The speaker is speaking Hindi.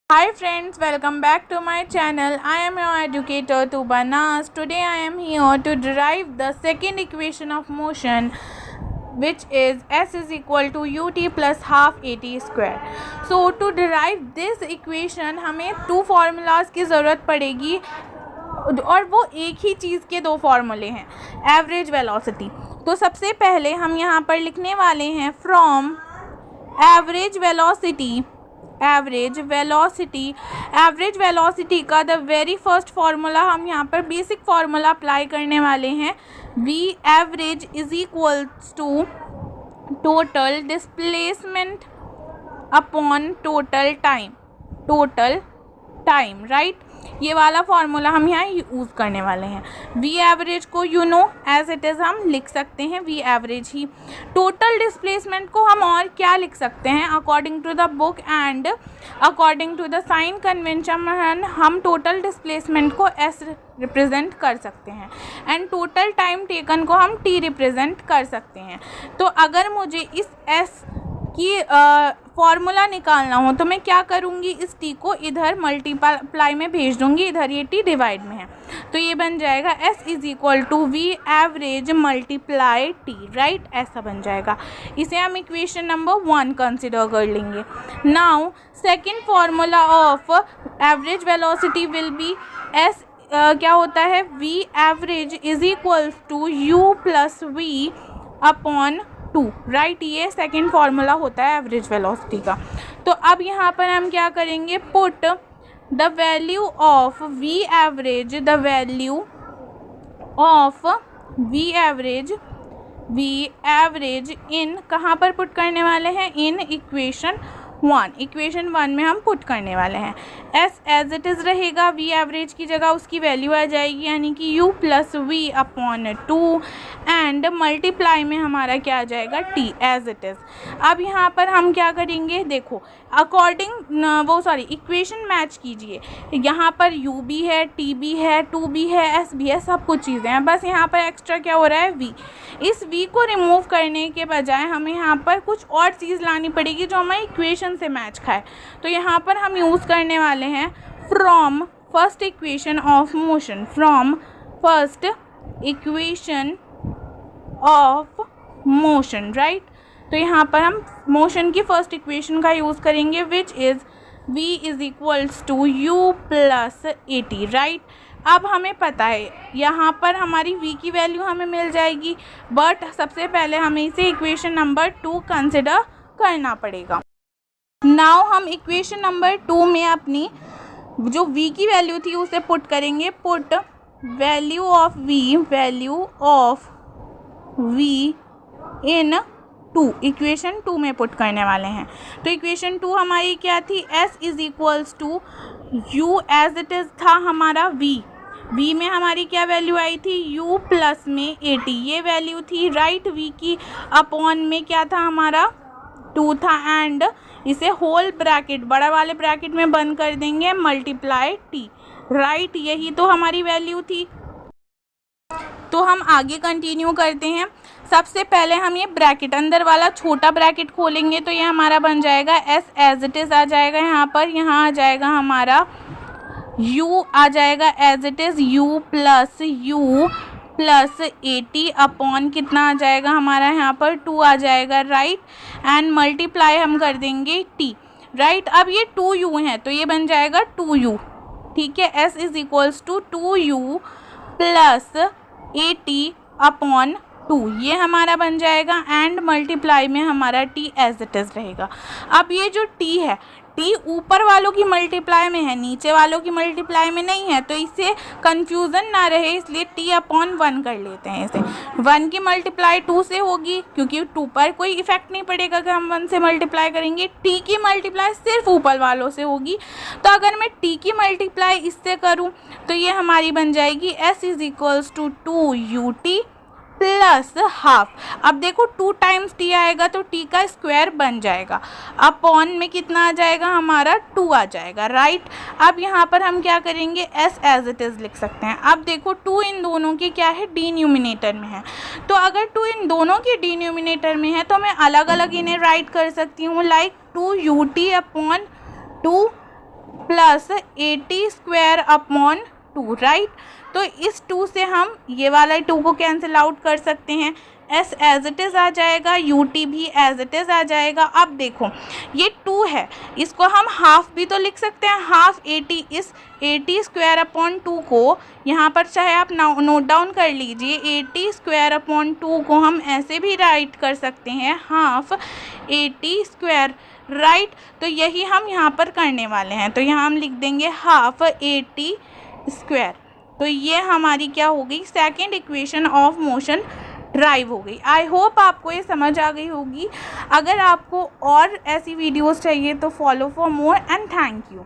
Hi friends, welcome back to my channel. I am your educator Tuba Nas. Today I am here to derive the second equation of motion, which is S is equal to ut plus half at square. So to derive this equation हमें two formulas की ज़रूरत पड़ेगी और वो एक ही चीज़ के दो फॉर्मूले हैं, एवरेज वेलोसिटी. तो सबसे पहले हम यहाँ पर लिखने वाले हैं फ्रॉम एवरेज वेलोसिटी का द वेरी फर्स्ट फार्मूला हम यहाँ पर बेसिक फार्मूला अप्लाई करने वाले हैं. V average is equals to total displacement upon total time, right. ये वाला फार्मूला हम यहाँ यूज़ करने वाले हैं. वी एवरेज को एज इट इज़ हम लिख सकते हैं वी एवरेज ही. टोटल डिस्प्लेसमेंट को हम और क्या लिख सकते हैं, according to the book and according to the sign convention हम टोटल डिस्प्लेसमेंट को एस रिप्रेजेंट कर सकते हैं एंड टोटल टाइम टेकन को हम टी रिप्रेजेंट कर सकते हैं. तो अगर मुझे इस एस की फॉर्मूला निकालना हो तो मैं क्या करूँगी, इस टी को इधर मल्टीप्लाई में भेज दूँगी, इधर ये टी डिवाइड में है. तो ये बन जाएगा s is equal to v average multiply t, right. ऐसा बन जाएगा. इसे हम इक्वेशन नंबर 1 कंसिडर कर लेंगे. Now second formula of average velocity will be s क्या होता है, v average is equals to u plus v upon 2, right. ये सेकेंड फार्मूला होता है एवरेज वेलोसिटी का. तो अब यहाँ पर हम क्या करेंगे, put the value of v average in कहाँ पर पुट करने वाले हैं, इन इक्वेशन 1 में हम पुट करने वाले हैं. एस एज इट इज़ रहेगा, वी एवरेज की जगह उसकी वैल्यू आ जाएगी यानी कि u plus v upon 2 and multiply में हमारा क्या आ जाएगा, t एज इट इज़. अब यहाँ पर हम क्या करेंगे, देखो इक्वेशन मैच कीजिए. यहाँ पर u भी है, t भी है, 2 भी है, s भी है, सब कुछ चीज़ें हैं. बस यहाँ पर एक्स्ट्रा क्या हो रहा है, v. इस v को रिमूव करने के बजाय हमें यहाँ पर कुछ और चीज़ लानी पड़ेगी जो हमारी इक्वेशन से मैच खाए. तो यहाँ पर हम यूज़ करने वाले हैं from first equation of motion, right. तो यहाँ पर हम मोशन की फर्स्ट इक्वेशन का यूज़ करेंगे which is v is equals to u plus a t, right. अब हमें पता है यहाँ पर हमारी v की वैल्यू हमें मिल जाएगी, बट सबसे पहले हमें इसे इक्वेशन नंबर 2 कंसिडर करना पड़ेगा. नाउ हम इक्वेशन नंबर 2 में अपनी जो v की वैल्यू थी उसे पुट करेंगे. Put value of v in 2, equation 2 में पुट करने वाले हैं. तो इक्वेशन 2 हमारी क्या थी, s is equals to u as it is था हमारा v में हमारी क्या वैल्यू आई थी, u प्लस में 80 ये वैल्यू थी, राइट. v की अपॉन में क्या था हमारा 2 था एंड इसे होल ब्रैकेट बड़ा वाले ब्रैकेट में बंद कर देंगे, मल्टीप्लाई t, राइट. यही तो हमारी वैल्यू थी. तो हम आगे कंटिन्यू करते हैं. सबसे पहले हम ये ब्रैकेट अंदर वाला छोटा ब्रैकेट खोलेंगे तो ये हमारा बन जाएगा s एज इट इज़ आ जाएगा. यहाँ पर आ जाएगा हमारा u आ जाएगा as it is u plus 80 upon कितना आ जाएगा हमारा यहाँ पर 2 आ जाएगा, राइट. एंड मल्टीप्लाई हम कर देंगे t, राइट. अब ये 2u है तो ये बन जाएगा 2u, ठीक है. s is equals to 2u plus 80 upon 2 ये हमारा बन जाएगा एंड मल्टीप्लाई में हमारा t एज इट इज़ रहेगा. अब ये जो t है, t ऊपर वालों की मल्टीप्लाई में है, नीचे वालों की मल्टीप्लाई में नहीं है, तो इससे कंफ्यूजन ना रहे इसलिए t अपॉन 1 कर लेते हैं. इसे 1 की मल्टीप्लाई 2 से होगी क्योंकि 2 पर कोई इफेक्ट नहीं पड़ेगा कि हम 1 से मल्टीप्लाई करेंगे. t की मल्टीप्लाई सिर्फ ऊपर वालों से होगी. तो अगर मैं t की मल्टीप्लाई इससे करूं तो ये हमारी बन जाएगी s is equals to 2ut plus half. अब देखो 2 टाइम्स t आएगा तो t का स्क्वायर बन जाएगा, अपॉन में कितना आ जाएगा हमारा 2 आ जाएगा, राइट. अब यहाँ पर हम क्या करेंगे, s एज इट इज़ लिख सकते हैं. अब देखो 2 इन दोनों की क्या है, डिनोमिनेटर में है. तो अगर 2 इन दोनों की डिनोमिनेटर में है तो मैं अलग अलग इन्हें राइट कर सकती हूँ, like 2ut upon 2 plus 80 square upon 2, right. तो इस 2 से हम ये वाला 2 को कैंसिल आउट कर सकते हैं, s एज इट इज़ आ जाएगा, ut भी एज इट इज़ आ जाएगा। अब देखो ये 2 है, इसको हम हाफ भी तो लिख सकते हैं, हाफ 80, इस 80 स्क्वायर अपॉन 2 को यहाँ पर चाहे आप नोट डाउन कर लीजिए, 80 स्क्वायर अपॉन 2 को हम ऐसे भी राइट कर सकते हैं, हाफ 80 स्क्वायर, राइट। तो यही हम यहाँ पर करने वाले हैं, तो यहाँ हम लिख देंगे हाफ 80 स्क्वायर। तो ये हमारी क्या हो गई, second equation of motion drive हो गई। आई होप आपको ये समझ आ गई होगी। अगर आपको और ऐसी वीडियोस चाहिए तो follow for more and thank you.